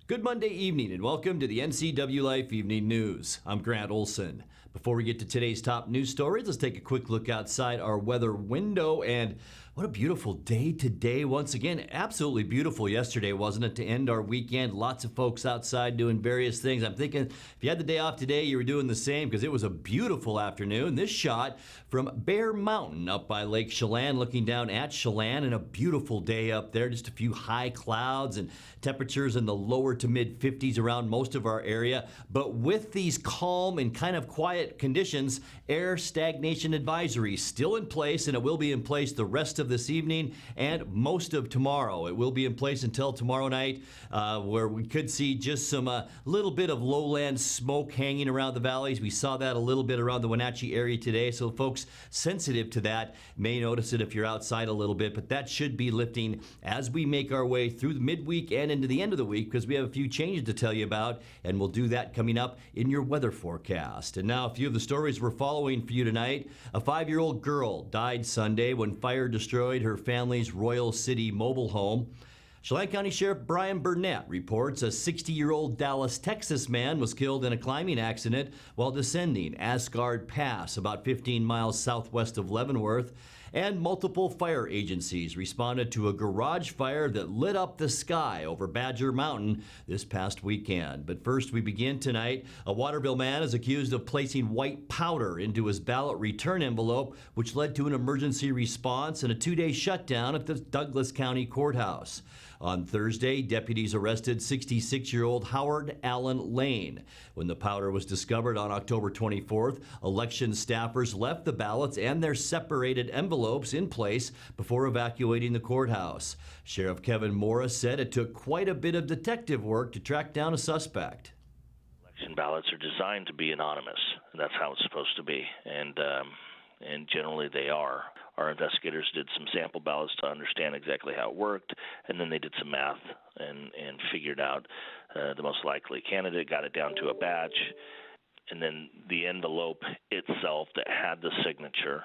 Good Monday evening and welcome to the NCWLIFE Evening News. I'm Grant Olson. Before we get to today's top news stories, let's take a quick look outside our weather window. And what a beautiful day today. Once again, absolutely beautiful yesterday, wasn't it, to end our weekend? Lots of folks outside doing various things. I'm thinking if you had the day off today, you were doing the same because it was a beautiful afternoon. This shot from Bear Mountain up by Lake Chelan, looking down at Chelan, and a beautiful day up there. Just a few high clouds and temperatures in the lower to mid 50s around most of our area. But with these calm and kind of quiet conditions, air stagnation advisory still in place, and it will be in place the rest of this evening and most of tomorrow. It will be in place until tomorrow night, where we could see just some little bit of lowland smoke hanging around the valleys. We saw that a little bit around the Wenatchee area today, so folks sensitive to that may notice it if you're outside a little bit, but that should be lifting as we make our way through the midweek and into the end of the week, because we have a few changes to tell you about, and we'll do that coming up in your weather forecast. And now a few of the stories we're following for you tonight. A 5-year-old girl died Sunday when fire destroyed her family's Royal City mobile home. Chelan County Sheriff Brian Burnett reports a 60-year-old Dallas, Texas man was killed in a climbing accident while descending Asgard Pass about 15 miles southwest of Leavenworth. And multiple fire agencies responded to a garage fire that lit up the sky over Badger Mountain this past weekend. But first, we begin tonight. A Waterville man is accused of placing white powder into his ballot return envelope, which led to an emergency response and a 2-day shutdown at the Douglas County Courthouse. On Thursday, deputies arrested 66-year-old Howard Allen Lane. When the powder was discovered on October 24th, election staffers left the ballots and their separated envelopes in place before evacuating the courthouse. Sheriff Kevin Morris said it took quite a bit of detective work to track down a suspect. Election ballots are designed to be anonymous, and that's how it's supposed to be, and generally they are. Our investigators did some sample ballots to understand exactly how it worked, and then they did some math and figured out the most likely candidate, got it down to a batch, and then the envelope itself that had the signature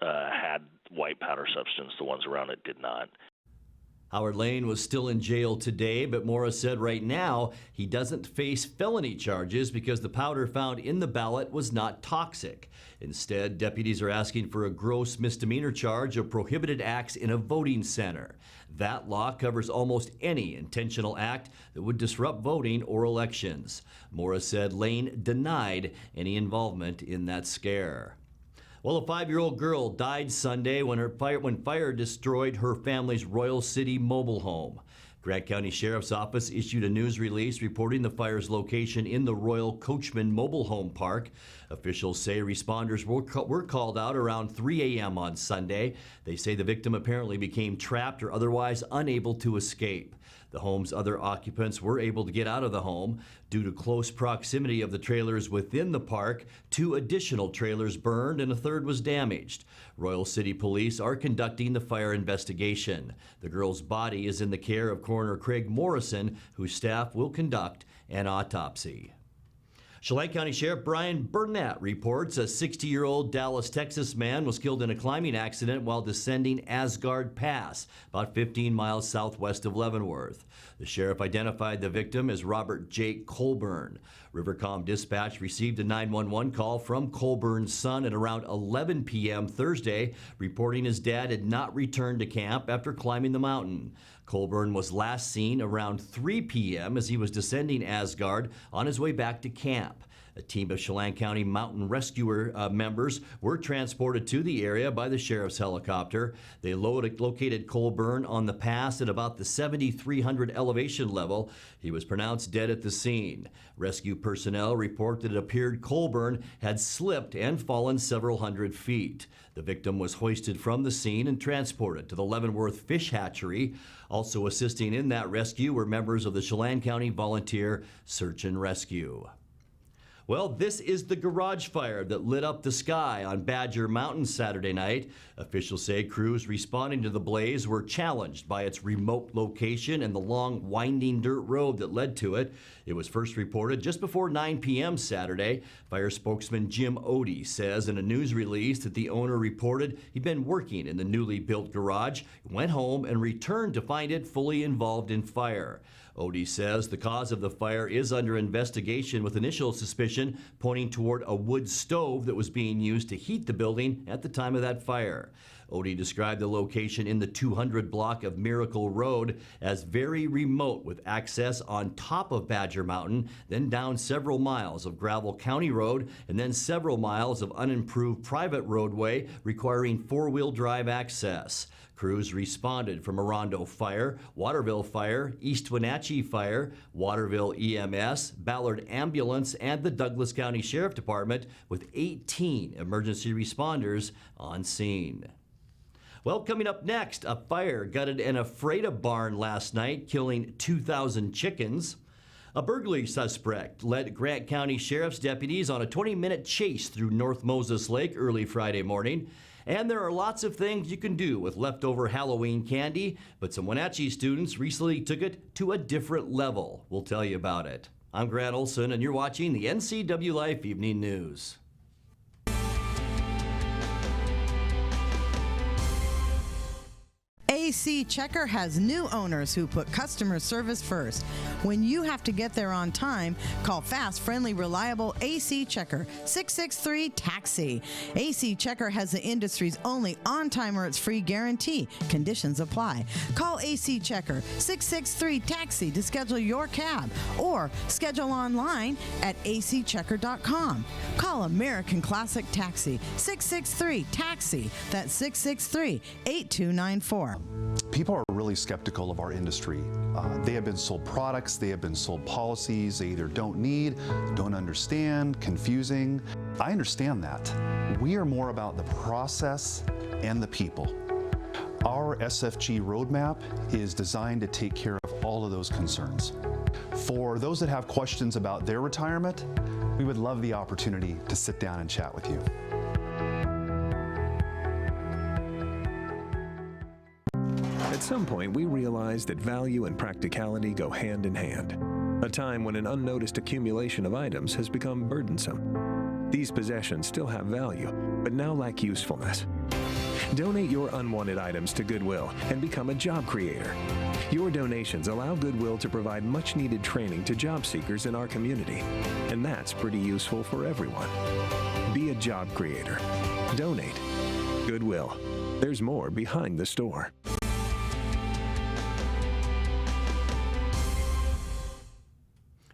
had white powder substance. The ones around it did not. Howard Lane was still in jail today, but Morris said right now he doesn't face felony charges because the powder found in the ballot was not toxic. Instead, deputies are asking for a gross misdemeanor charge of prohibited acts in a voting center. That law covers almost any intentional act that would disrupt voting or elections. Morris said Lane denied any involvement in that scare. Well, a 5-year-old girl died Sunday when fire destroyed her family's Royal City mobile home. Grant County Sheriff's Office issued a news release reporting the fire's location in the Royal Coachman Mobile Home Park. Officials say responders were called out around 3 a.m. on Sunday. They say the victim apparently became trapped or otherwise unable to escape. The home's other occupants were able to get out of the home. Due to close proximity of the trailers within the park, 2 additional trailers burned and a third was damaged. Royal City Police are conducting the fire investigation. The girl's body is in the care of Coroner Craig Morrison, whose staff will conduct an autopsy. Chelan County Sheriff Brian Burnett reports a 60-year-old Dallas, Texas man was killed in a climbing accident while descending Asgard Pass, about 15 miles southwest of Leavenworth. The sheriff identified the victim as Robert Jake Colburn. Rivercom Dispatch received a 911 call from Colburn's son at around 11 p.m. Thursday, reporting his dad had not returned to camp after climbing the mountain. Colburn was last seen around 3 p.m. as he was descending Asgard on his way back to camp. A team of Chelan County mountain rescuer members were transported to the area by the sheriff's helicopter. They located Colburn on the pass at about the 7,300 elevation level. He was pronounced dead at the scene. Rescue personnel report that it appeared Colburn had slipped and fallen several hundred feet. The victim was hoisted from the scene and transported to the Leavenworth Fish Hatchery. Also assisting in that rescue were members of the Chelan County Volunteer Search and Rescue. Well, this is the garage fire that lit up the sky on Badger Mountain Saturday night. Officials say crews responding to the blaze were challenged by its remote location and the long, winding dirt road that led to it. It was first reported just before 9 p.m. Saturday. Fire spokesman Jim Odie says in a news release that the owner reported he'd been working in the newly built garage, went home, and returned to find it fully involved in fire. Odie says the cause of the fire is under investigation, with initial suspicion pointing toward a wood stove that was being used to heat the building at the time of that fire. Odie described the location in the 200 block of Miracle Road as very remote, with access on top of Badger Mountain, then down several miles of gravel county road, and then several miles of unimproved private roadway requiring four-wheel drive access. Crews responded from Orondo Fire, Waterville Fire, East Wenatchee Fire, Waterville EMS, Ballard Ambulance, and the Douglas County Sheriff Department, with 18 emergency responders on scene. Well, coming up next, a fire gutted an Ephrata barn last night, killing 2,000 chickens. A burglary suspect led Grant County Sheriff's deputies on a 20-minute chase through North Moses Lake early Friday morning. And there are lots of things you can do with leftover Halloween candy, but some Wenatchee students recently took it to a different level. We'll tell you about it. I'm Grant Olson, and you're watching the NCWLIFE Evening News. AC Checker has new owners who put customer service first. When you have to get there on time, call fast, friendly, reliable AC Checker, 663-TAXI. AC Checker has the industry's only on-time or it's free guarantee. Conditions apply. Call AC Checker, 663-TAXI to schedule your cab or schedule online at acchecker.com. Call American Classic Taxi, 663-TAXI. That's 663-8294. People are really skeptical of our industry. They have been sold products, they have been sold policies they either don't need, don't understand, confusing. I understand that. We are more about the process and the people. Our SFG roadmap is designed to take care of all of those concerns. For those that have questions about their retirement, we would love the opportunity to sit down and chat with you. At some point, we realized that value and practicality go hand in hand. A time when an unnoticed accumulation of items has become burdensome. These possessions still have value, but now lack usefulness. Donate your unwanted items to Goodwill and become a job creator. Your donations allow Goodwill to provide much-needed training to job seekers in our community, and that's pretty useful for everyone. Be a job creator. Donate. Goodwill. There's more behind the store.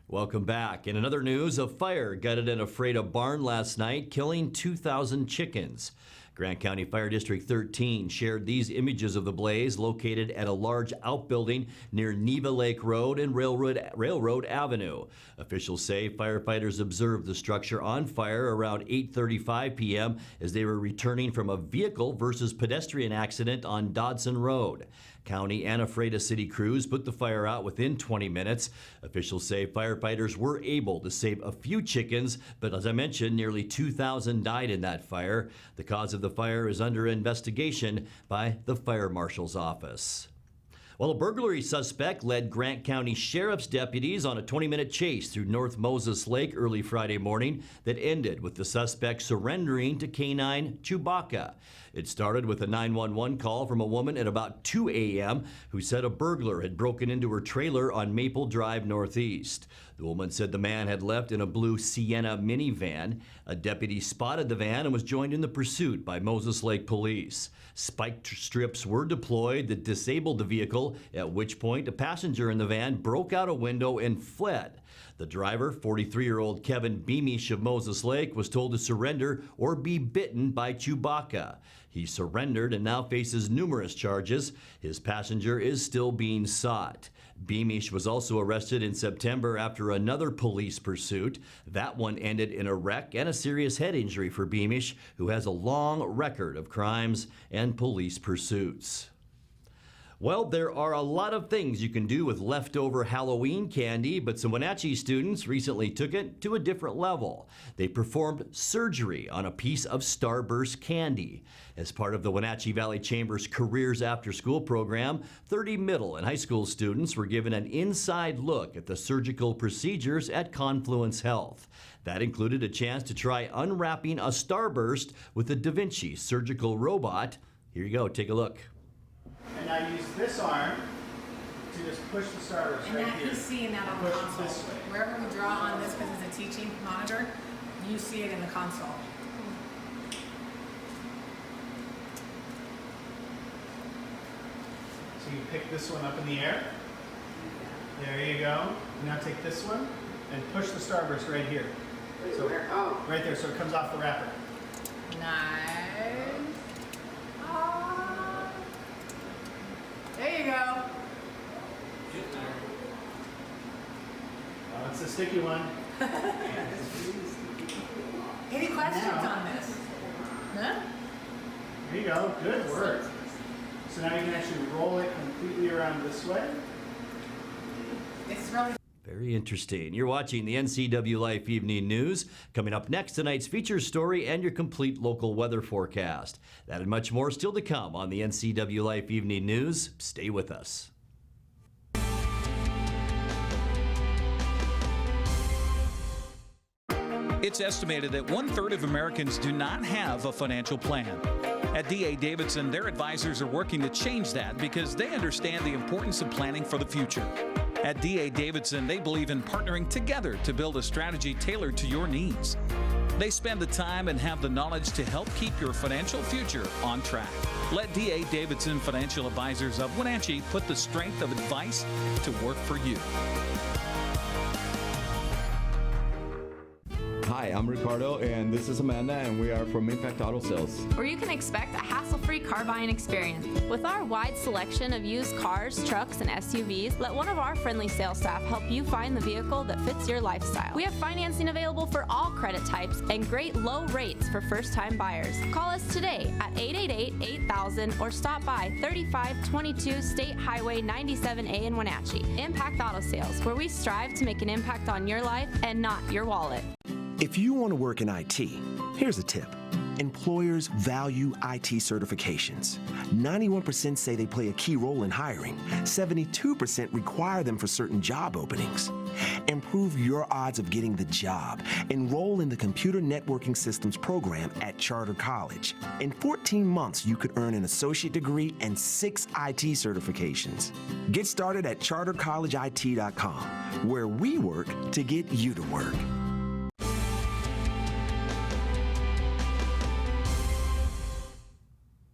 Welcome back. In another news, a fire gutted an Ephrata barn last night, killing 2,000 chickens. Grant County Fire District 13 shared these images of the blaze located at a large outbuilding near Neva Lake Road and Railroad Avenue. Officials say firefighters observed the structure on fire around 8:35 p.m. as they were returning from a vehicle versus pedestrian accident on Dodson Road. County and Ephrata City crews put the fire out within 20 minutes. Officials say firefighters were able to save a few chickens, but as I mentioned, nearly 2,000 died in that fire. The cause of the fire is under investigation by the fire marshal's office. Well, a burglary suspect led Grant County Sheriff's deputies on a 20-minute chase through North Moses Lake early Friday morning that ended with the suspect surrendering to Canine Chewbacca. It started with a 911 call from a woman at about 2 a.m. who said a burglar had broken into her trailer on Maple Drive Northeast. The woman said the man had left in a blue Sienna minivan. A deputy spotted the van and was joined in the pursuit by Moses Lake police. Spike strips were deployed that disabled the vehicle, at which point a passenger in the van broke out a window and fled. The driver, 43-year-old Kevin Beamish of Moses Lake, was told to surrender or be bitten by Chewbacca. He surrendered and now faces numerous charges. His passenger is still being sought. Beamish was also arrested in September after another police pursuit. That one ended in a wreck and a serious head injury for Beamish, who has a long record of crimes and police pursuits. Well, there are a lot of things you can do with leftover Halloween candy, but some Wenatchee students recently took it to a different level. They performed surgery on a piece of Starburst candy. As part of the Wenatchee Valley Chamber's Careers After School program, 30 middle and high school students were given an inside look at the surgical procedures at Confluence Health. That included a chance to try unwrapping a Starburst with the Da Vinci surgical robot. Here you go, take a look. And now use this arm to just push the starburst and right that here. he's seeing that on the Push it console. this way. Wherever we draw on this, because it's a teaching monitor, you see it in the console. So you pick this one up in the air. There you go. Now take this one and push the starburst right here. So, right there, so it comes off the wrapper. Nice. There you go. Oh, it's a sticky one. Any questions on this? No? There you go. Good work. So now you can actually roll it completely around this way. It's really Very interesting. You're watching the NCWLIFE Evening News. Coming up next, tonight's feature story and your complete local weather forecast. That and much more still to come on the NCWLIFE Evening News. Stay with us. It's estimated that 1/3 of Americans do not have a financial plan. At D.A. Davidson, their advisors are working to change that because they understand the importance of planning for the future. At D.A. Davidson, they believe in partnering together to build a strategy tailored to your needs. They spend the time and have the knowledge to help keep your financial future on track. Let D.A. Davidson Financial Advisors of Wenatchee put the strength of advice to work for you. Hi, I'm Ricardo, and this is Amanda, and we are from Impact Auto Sales. Where you can expect a hassle-free car buying experience. With our wide selection of used cars, trucks, and SUVs, let one of our friendly sales staff help you find the vehicle that fits your lifestyle. We have financing available for all credit types and great low rates for first-time buyers. Call us today at 888-8000 or stop by 3522 State Highway 97A in Wenatchee. Impact Auto Sales, where we strive to make an impact on your life and not your wallet. If you want to work in IT, here's a tip. Employers value IT certifications. 91% say they play a key role in hiring. 72% require them for certain job openings. Improve your odds of getting the job. Enroll in the Computer Networking Systems program at Charter College. In 14 months, you could earn an associate degree and 6 IT certifications. Get started at chartercollegeIT.com, where we work to get you to work.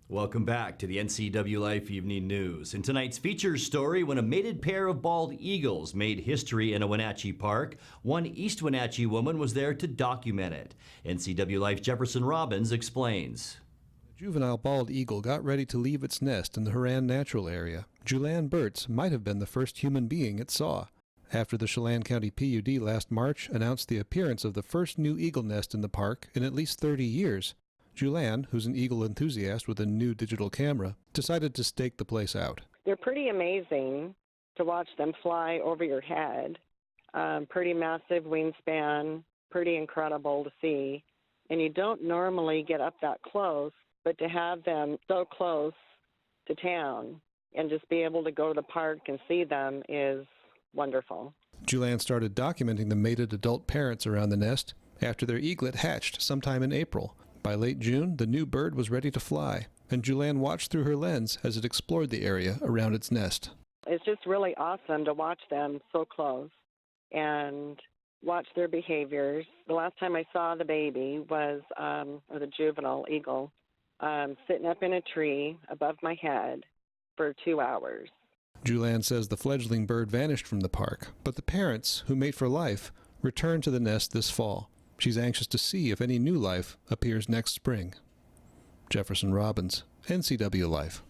Welcome back to the NCWLIFE Evening News. In tonight's feature story, when a mated pair of bald eagles made history in a Wenatchee park, one East Wenatchee woman was there to document it. NCWLIFE Jefferson Robbins explains. A juvenile bald eagle got ready to leave its nest in the Huron Natural Area. Julianne Burtz might have been the first human being it saw. After the Chelan County PUD last March announced the appearance of the first new eagle nest in the park in at least 30 years, Julianne, who's an eagle enthusiast with a new digital camera, decided to stake the place out. They're pretty amazing to watch them fly over your head. Pretty massive wingspan, pretty incredible to see. And you don't normally get up that close, but to have them so close to town and just be able to go to the park and see them is wonderful. Julianne started documenting the mated adult parents around the nest after their eaglet hatched sometime in April. By late June, the new bird was ready to fly, and Julianne watched through her lens as it explored the area around its nest. It's just really awesome to watch them so close and watch their behaviors. The last time I saw the baby was, or the juvenile eagle, sitting up in a tree above my head for 2 hours. Julianne says the fledgling bird vanished from the park, but the parents, who mate for life, returned to the nest this fall. She's anxious to see if any new life appears next spring. Jefferson Robbins, NCWLIFE.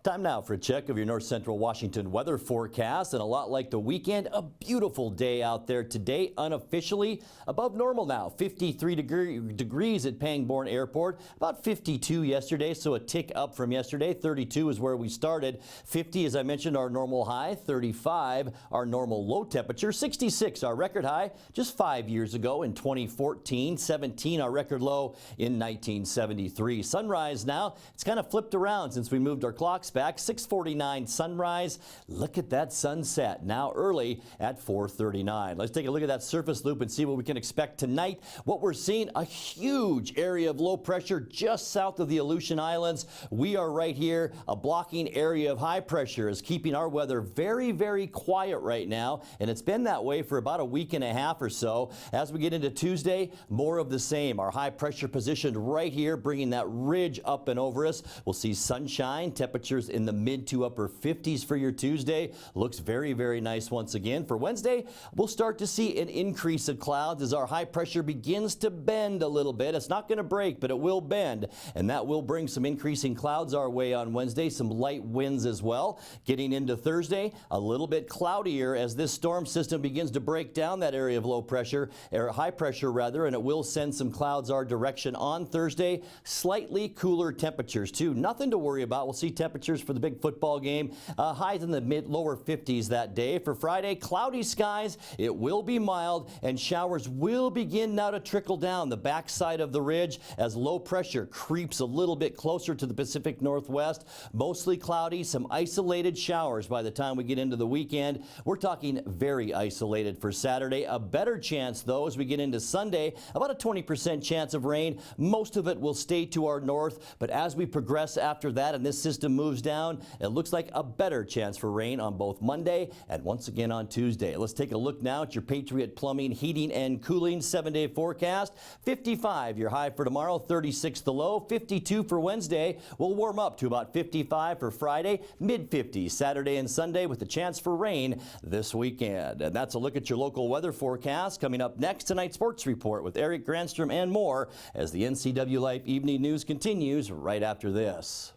Time now for a check of your north central Washington weather forecast, and a lot like the weekend, a beautiful day out there today, unofficially above normal now. 53 degrees at Pangbourne Airport, about 52 yesterday, so a tick up from yesterday. 32 is where we started. 50, as I mentioned, our normal high. 35, our normal low temperature. 66, our record high just 5 years ago in 2014. 17, our record low in 1973. Sunrise now, it's kind of flipped around since we moved our clocks back. 6:49 sunrise. Look at that sunset now early at 4:39. Let's take a look at that surface loop and see what we can expect tonight. What we're seeing, a huge area of low pressure just south of the Aleutian Islands. We are right here. A blocking area of high pressure is keeping our weather very, very quiet right now, and it's been that way for about a week and a half or so. As we get into Tuesday, more of the same. Our high pressure positioned right here, bringing that ridge up and over us. We'll see sunshine, temperatures in the mid to upper 50s for your Tuesday. Looks very, very nice once again. For Wednesday, we'll start to see an increase of clouds as our high pressure begins to bend a little bit. It's not going to break, but it will bend, and that will bring some increasing clouds our way on Wednesday, some light winds as well. Getting into Thursday, a little bit cloudier as this storm system begins to break down that area of low pressure, or high pressure rather, and it will send some clouds our direction on Thursday. Slightly cooler temperatures too. Nothing to worry about. We'll see temperatures for the big football game. Highs in the lower 50s that day. For Friday, cloudy skies. It will be mild, and showers will begin now to trickle down the backside of the ridge as low pressure creeps a little bit closer to the Pacific Northwest. Mostly cloudy, some isolated showers by the time we get into the weekend. We're talking very isolated for Saturday. A better chance, though, as we get into Sunday, about a 20% chance of rain. Most of it will stay to our north, but as we progress after that and this system moves down, it looks like a better chance for rain on both Monday and once again on Tuesday. Let's take a look now at your Patriot Plumbing, Heating, and Cooling 7-day forecast. 55 your high for tomorrow, 36 the low, 52 for Wednesday. We'll warm up to about 55 for Friday, mid-50s Saturday and Sunday with a chance for rain this weekend. And that's a look at your local weather forecast. Coming up next, tonight's sports report with Eric Granstrom and more as the NCWLIFE Evening News continues right after this.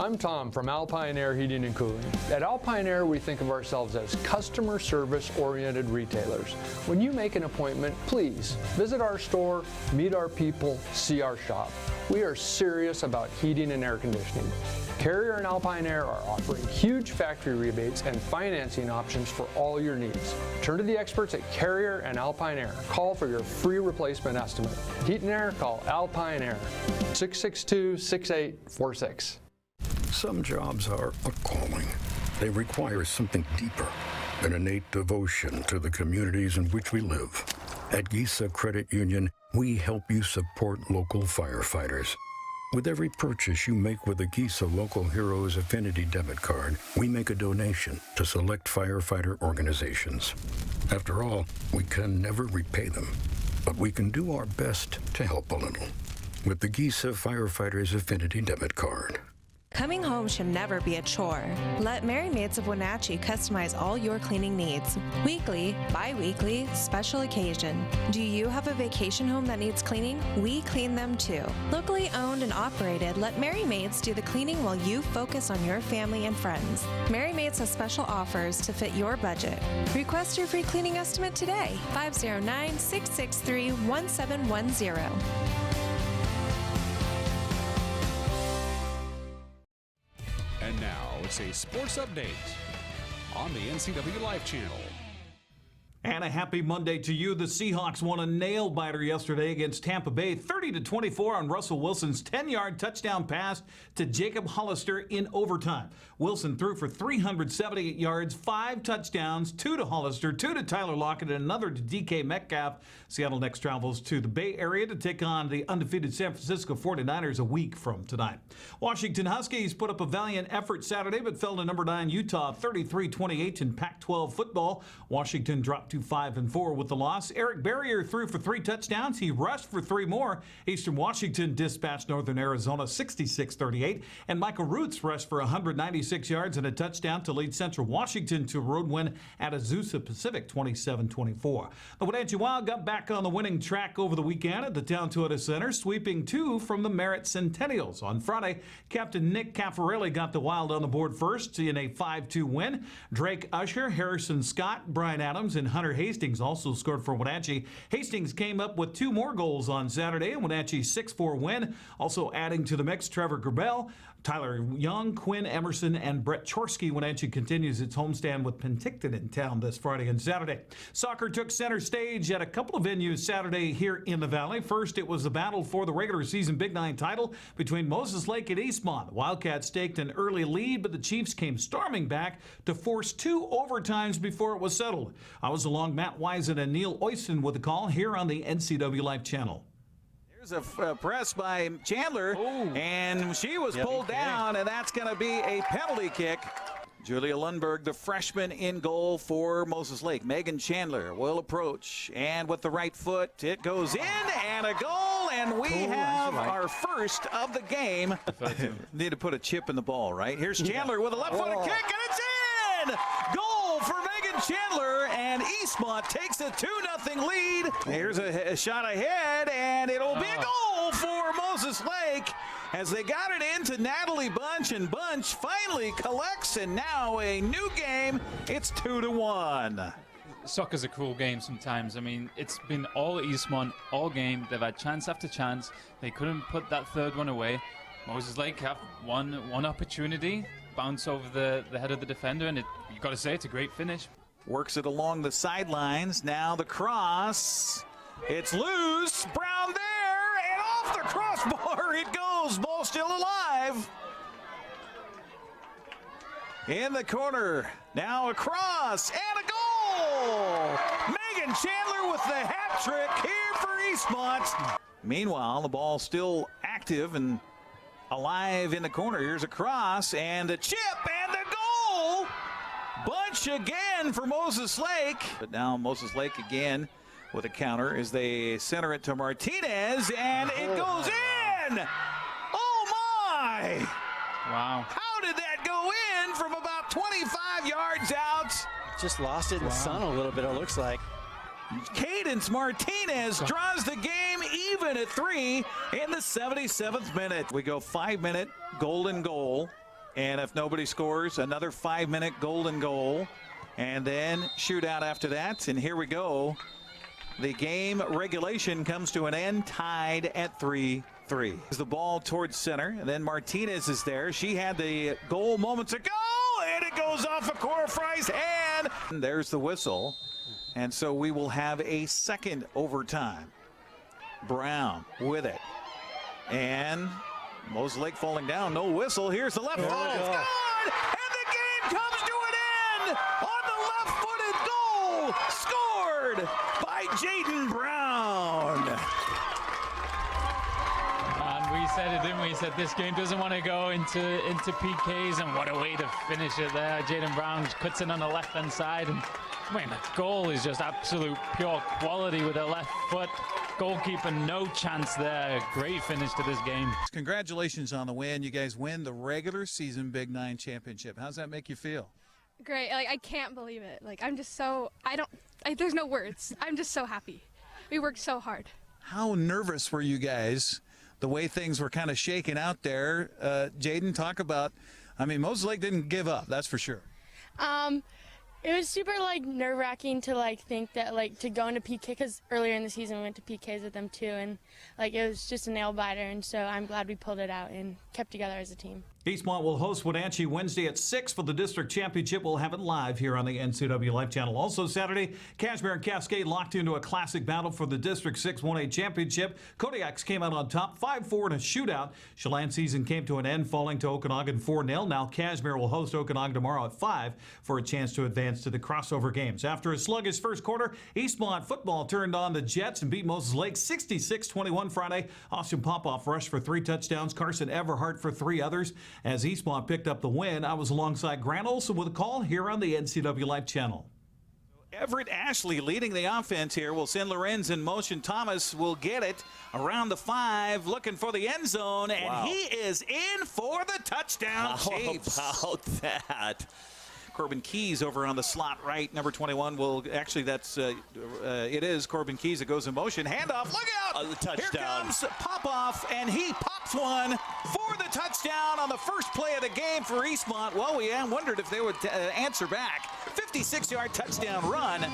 I'm Tom from Alpine Air Heating and Cooling. At Alpine Air, we think of ourselves as customer service-oriented retailers. When you make an appointment, please visit our store, meet our people, see our shop. We are serious about heating and air conditioning. Carrier and Alpine Air are offering huge factory rebates and financing options for all your needs. Turn to the experts at Carrier and Alpine Air. Call for your free replacement estimate. Heat and air, call Alpine Air, 662-6846. Some jobs are a calling. They require something deeper, an innate devotion to the communities in which we live. At Gisa Credit Union, we help you support local firefighters. With every purchase you make with a Gisa Local Heroes Affinity debit card, we make a donation to select firefighter organizations. After all, we can never repay them, but we can do our best to help a little with the Gisa Firefighters Affinity debit card. Coming home should never be a chore. Let Merry Maids of Wenatchee customize all your cleaning needs. Weekly, bi-weekly, special occasion. Do you have a vacation home that needs cleaning? We clean them too. Locally owned and operated, let Merry Maids do the cleaning while you focus on your family and friends. Merry Maids has special offers to fit your budget. Request your free cleaning estimate today. 509-663-1710. And now it's a sports update on the NCWLIFE channel. And a happy Monday to you. The Seahawks won a nail-biter yesterday against Tampa Bay, 30-24 on Russell Wilson's 10-yard touchdown pass to Jacob Hollister in overtime. Wilson threw for 378 yards, 5 touchdowns, 2 to Hollister, 2 to Tyler Lockett, and another to DK Metcalf. Seattle next travels to the Bay Area to take on the undefeated San Francisco 49ers a week from tonight. Washington Huskies put up a valiant effort Saturday, but fell to number 9 Utah 33-28 in Pac-12 football. Washington dropped dropped to 5-4 with the loss. Eric Barrier threw for 3 touchdowns. He rushed for 3 more. Eastern Washington dispatched Northern Arizona 66-38. And Michael Roots rushed for 196 yards and a touchdown to lead Central Washington to a road win at Azusa Pacific 27-24. The Wenatchee Wild got back on the winning track over the weekend at the Town Toyota Center, sweeping 2 from the Merritt Centennials. On Friday, Captain Nick Caffarelli got the Wild on the board first in a 5-2 win. Drake Usher, Harrison Scott, Brian Adams, and Hunter Hastings also scored for Wenatchee. Hastings came up with 2 more goals on Saturday in Wenatchee's 6-4 win. Also adding to the mix, Trevor Grabel, Tyler Young, Quinn Emerson, and Brett Chorsky. Wenatchee continues its homestand with Penticton in town this Friday and Saturday. Soccer took center stage at a couple of venues Saturday here in the Valley. First, it was the battle for the regular season Big 9 title between Moses Lake and Eastmont. The Wildcats staked an early lead, but the Chiefs came storming back to force 2 overtimes before it was settled. I was along Matt Wiesen and Neil Olson with the call here on the NCWLIFE channel. There's a press by Chandler, and she was pulled down, and that's going to be a penalty kick. Julia Lundberg, the freshman, in goal for Moses Lake. Megan Chandler will approach, and with the right foot, it goes in, and a goal, and we have our first of the game. Need to put a chip in the ball, right? Here's Chandler with a left-footed kick, and it's in! Goal for Megan Chandler, and Eastmont takes a 2-0 lead. Here's a shot ahead, and it'll be a goal for Moses Lake as they got it into Natalie Bunch, and Bunch finally collects, and now a new game. It's 2-1. Soccer's a cruel game sometimes. I mean, it's been all Eastmont all game. They've had chance after chance. They couldn't put that third one away. Moses Lake have one opportunity, bounce over the head of the defender, and you've got to say it's a great finish. Works it along the sidelines. Now the cross. It's loose. Brown there, and off the crossbar it goes. Ball still alive. In the corner. Now a cross and a goal. Megan Chandler with the hat trick here for Eastmont. Meanwhile, the ball still active and alive in the corner. Here's a cross and a chip and the goal. Bunch again for Moses Lake. But now Moses Lake again with a counter as they center it to Martinez, and it goes in. Oh my! Wow. How did that go in from about 25 yards out? Just lost it in the sun a little bit, it looks like. Cadence Martinez draws the game even at 3 in the 77th minute. We go 5-minute golden goal, and if nobody scores, another 5-minute golden goal, and then shootout after that. And here we go. The game regulation comes to an end, tied at 3-3. The ball towards center, and then Martinez is there. She had the goal moments ago, and it goes off of Cora Fry's hand. And there's the whistle. And so we will have a second overtime. Brown with it. And Moses Lake falling down. No whistle. Here's the left. Oh, it's good! And the game comes to an end on the left-footed goal. Scored by Jaden Brown. And we said it, didn't we? We said this game doesn't want to go into PKs, and what a way to finish it there. Jaden Brown cuts in on the left-hand side, and man, that goal is just absolute pure quality with her left foot. Goalkeeper, no chance there. Great finish to this game. Congratulations on the win. You guys win the regular season Big 9 championship. How's that make you feel? Great. Like, I can't believe it. Like, I'm just so, there's no words. I'm just so happy. We worked so hard. How nervous were you guys, the way things were kind of shaking out there? Jaden, talk about, I mean, Moses Lake didn't give up, that's for sure. It was super, nerve-wracking to, think that, to go into PK, because earlier in the season we went to PKs with them, too, and, it was just a nail-biter, and so I'm glad we pulled it out and kept together as a team. Eastmont will host Wenatchee Wednesday at 6 for the district championship. We'll have it live here on the NCWLIFE channel. Also Saturday, Cashmere and Cascade locked into a classic battle for the District 6 1A championship. Kodiaks came out on top 5-4 in a shootout. Chelan season came to an end, falling to Okanagan 4-0. Now Cashmere will host Okanagan tomorrow at 5 for a chance to advance to the crossover games. After a sluggish first quarter, Eastmont football turned on the Jets and beat Moses Lake 66-21 Friday. Austin Popoff rushed for 3 touchdowns. Carson Everhart for 3 others. As Eastmont picked up the win, I was alongside Grant Olson with a call here on the NCWLIFE channel. Everett Ashley leading the offense here will send Lorenz in motion. Thomas will get it around the 5, looking for the end zone, and he is in for the touchdown. How about that? Corbin Keys over on the slot right. Number 21 will actually, it is Corbin Keys that goes in motion. Handoff, look out! The touchdown. Here comes Popoff, and he pops one for the touchdown on the first play of the game for Eastmont. Well, we wondered if they would answer back. 56-yard touchdown run.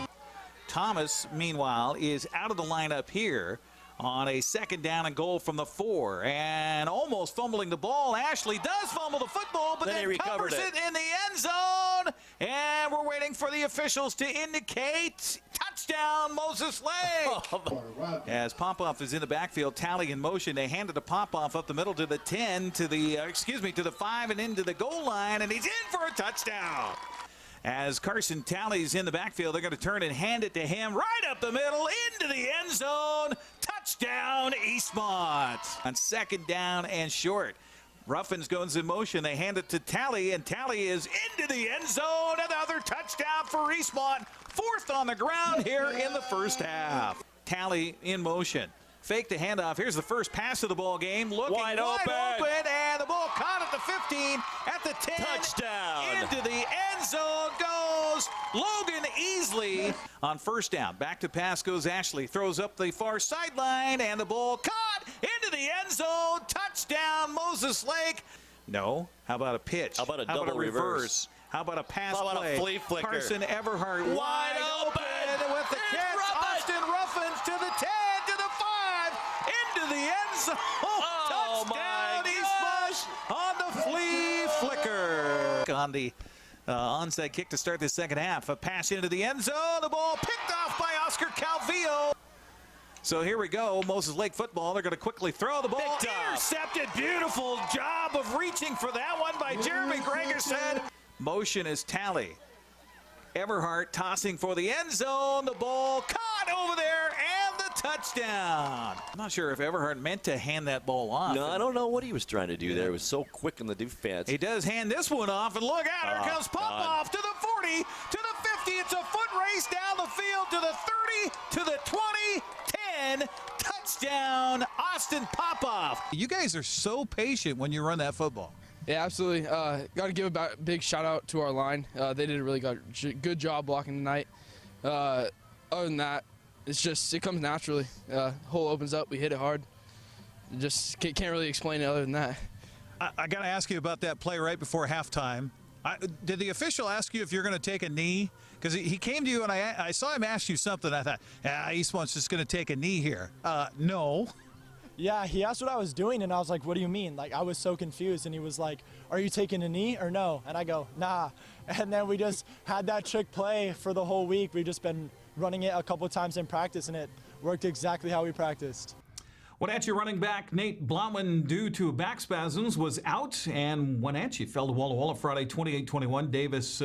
Thomas, meanwhile, is out of the lineup here on a 2nd down and goal from the 4, and almost fumbling the ball. Ashley does fumble the football, but then covers it in the end zone, and we're waiting for the officials to indicate touchdown, Moses Lake. As Popoff is in the backfield, Tally in motion, they hand it to Popoff up the middle to the 10, to the 5 and into the goal line, and he's in for a touchdown. As Carson Talley's in the backfield, they're going to turn and hand it to him right up the middle into the end zone. Touchdown, Eastmont. On 2nd down and short. Ruffins goes in motion. They hand it to Talley, and Talley is into the end zone. Another touchdown for Eastmont. 4th on the ground here in the first half. Talley in motion. Fake the handoff. Here's the first pass of the ball game. Looking wide open, and the ball caught at the 15, at the 10. Touchdown. Into the end zone goes Logan Easley on 1st down. Back to pass goes Ashley. Throws up the far sideline, and the ball caught into the end zone. Touchdown, Moses Lake. No. How about a pitch? How about a double reverse? How about a pass How about play? a flea flicker? Carson Everhart wide open with the catch. Austin Ruffins to the 10, to the 5, into the end zone. Touchdown, Eastmont on the flea flicker. On the onside kick to start the second half. A pass into the end zone. The ball picked off by Oscar Calvillo. So here we go, Moses Lake football. They're going to quickly throw the ball. Intercepted. Beautiful job of reaching for that one by Jeremy Gregerson. Motion is Tally. Everhart tossing for the end zone. The ball caught over there, and the touchdown. I'm not sure if Everhart meant to hand that ball off. No, I don't know what he was trying to do there. It was so quick in the defense. He does hand this one off, and look out, here comes Popoff to the 40, to the 50. It's a foot race down the field to the 30, to the 20, 10. Touchdown, Austin Popoff. You guys are so patient when you run that football. Yeah, absolutely. Got to give a big shout out to our line. They did a really good job blocking tonight. Other than that, it comes naturally. Hole opens up, we hit it hard. Just can't really explain it other than that. I got to ask you about that play right before halftime. Did the official ask you if you're going to take a knee? Because he came to you and I saw him ask you something. I thought, Eastmont's just going to take a knee here. No. Yeah, he asked what I was doing, and I was like, what do you mean? Like, I was so confused, and he was like, are you taking a knee or no? And I go, nah. And then we just had that trick play for the whole week. We've just been running it a couple times in practice, and it worked exactly how we practiced. Wenatchee running back Nate Blauman, due to back spasms, was out, and Wenatchee fell to Walla Walla Friday 28-21. Davis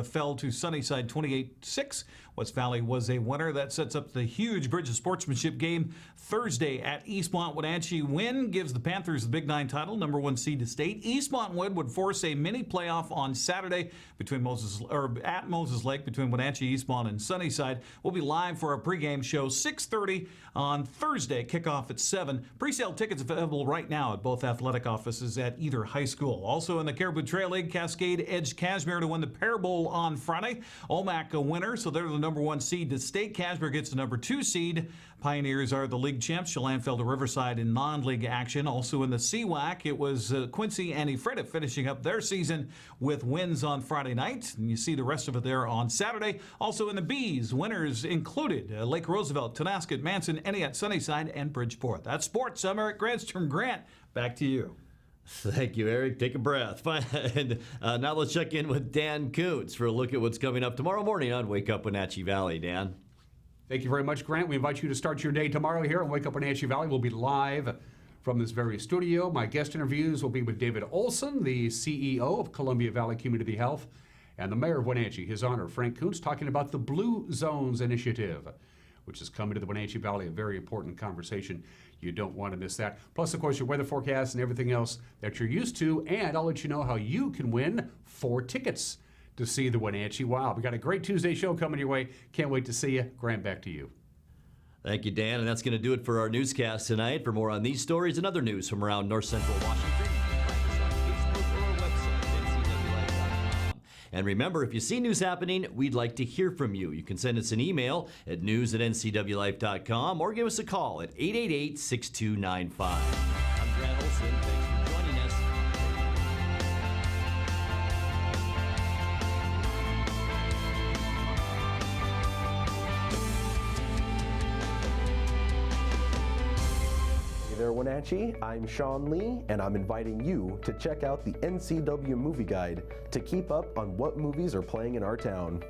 fell to Sunnyside 28-6. West Valley was a winner. That sets up the huge Bridge of Sportsmanship game Thursday at Eastmont. Wenatchee win gives the Panthers the Big 9 title, number 1 seed to state. Eastmont win would force a mini playoff on Saturday at Moses Lake between Wenatchee, Eastmont, and Sunnyside. We'll be live for our pregame show 6:30 on Thursday. Kickoff at 7. Presale tickets available right now at both athletic offices at either high school. Also in the Caribou Trail League, Cascade edged Cashmere to win the Pear Bowl on Friday. Olmac a winner, so they're the number 1 seed to state. Cashmere gets the number 2 seed. Pioneers are the league champs. Chelan fell to Riverside in non-league action. Also in the CWAC, it was Quincy and Ephrata finishing up their season with wins on Friday night. And you see the rest of it there on Saturday. Also in the Bs, winners included Lake Roosevelt, Tonasket, Manson, Entiat, Sunnyside, and Bridgeport. That's sports. I'm Eric Granstrom. Grant, back to you. Thank you, Eric. Take a breath. And now let's check in with Dan Kuntz for a look at what's coming up tomorrow morning on Wake Up Wenatchee Valley. Dan. Thank you very much, Grant. We invite you to start your day tomorrow here on Wake Up Wenatchee Valley. We'll be live from this very studio. My guest interviews will be with David Olson, the CEO of Columbia Valley Community Health, and the mayor of Wenatchee, His Honor Frank Kuntz, talking about the Blue Zones Initiative, which is coming to the Wenatchee Valley, a very important conversation. You don't want to miss that. Plus, of course, your weather forecast and everything else that you're used to. And I'll let you know how you can win 4 tickets to see the Wenatchee Wild. We got a great Tuesday show coming your way. Can't wait to see you. Grant, back to you. Thank you, Dan. And that's going to do it for our newscast tonight. For more on these stories and other news from around North Central Washington, find us on Facebook or our website, NCWLIFE.com. And remember, if you see news happening, we'd like to hear from you. You can send us an email at news@ncwlife.com or give us a call at 888-6295. I'm Grant Olson. Thanks for joining us. Hey there, Wenatchee. I'm Sean Lee, and I'm inviting you to check out the NCW Movie Guide to keep up on what movies are playing in our town.